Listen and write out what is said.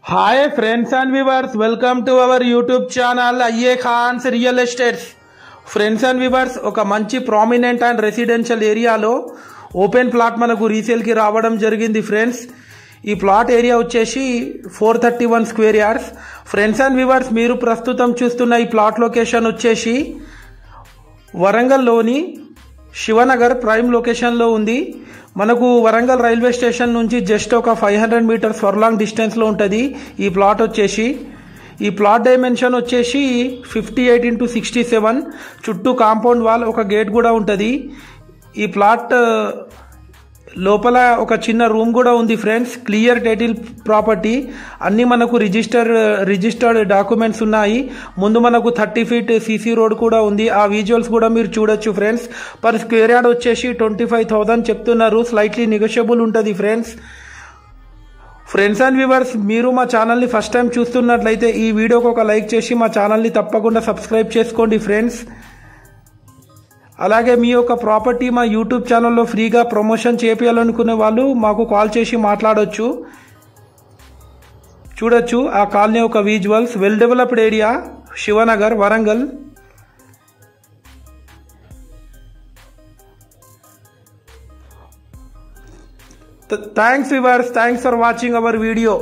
Hi friends and viewers, welcome to our YouTube channel IA Khans Real Estates. Friends and viewers, ఒక మంచి prominent and residential ఏరియాలో open plot మనకు రీసేల్కి రావడం జరిగింది friends. ఈ plot area వచ్చేసి 431 square yards. Friends and viewers, మీరు ప్రస్తుతం చూస్తున్న ఈ ప్లాట్ లొకేషన్ వచ్చేసి వరంగల్లోని శివనగర్ ప్రైమ్ లొకేషన్లో ఉంది. మనకు వరంగల్ రైల్వే స్టేషన్ నుంచి జస్ట్ ఒక 500 మీటర్స్ ఫర్లాంగ్ డిస్టెన్స్లో ఉంటుంది ఈ ప్లాట్ వచ్చేసి. ఈ ప్లాట్ డైమెన్షన్ వచ్చేసి 58x67. చుట్టూ కాంపౌండ్ వాల్, ఒక గేట్ కూడా ఉంటుంది. ఈ ప్లాట్ లోపల ఒక చిన్న రూమ్ కూడా ఉంది ఫ్రెండ్స్. క్లియర్ టైటిల్ ప్రాపర్టీ, అన్నీ మనకు రిజిస్టర్డ్ డాక్యుమెంట్స్ ఉన్నాయి. ముందు మనకు 30 ఫీట్ సీసీ రోడ్ కూడా ఉంది. ఆ విజువల్స్ కూడా మీరు చూడొచ్చు ఫ్రెండ్స్. పర్ స్క్వేర్ యార్డ్ వచ్చేసి 25,000 చెప్తున్నారు. స్లైట్లీ నెగోషియబుల్ ఉంటుంది ఫ్రెండ్స్. ఫ్రెండ్స్ అండ్ వ్యూవర్స్, మీరు మా ఛానల్ని ఫస్ట్ టైం చూస్తున్నట్లయితే ఈ వీడియోకి ఒక లైక్ చేసి మా ఛానల్ని తప్పకుండా సబ్స్క్రైబ్ చేసుకోండి ఫ్రెండ్స్. అలాగే మీ యొక్క ప్రాపర్టీ మా యూట్యూబ్ ఛానల్లో ఫ్రీగా ప్రమోషన్ చేయాలనుకునే వాళ్ళు మాకు కాల్ చేసి మాట్లాడొచ్చు. చూడొచ్చు ఆ కాలనీ ఒక visuals. Well developed area, Shivanagar, Warangal. Thanks viewers, thanks for watching our video.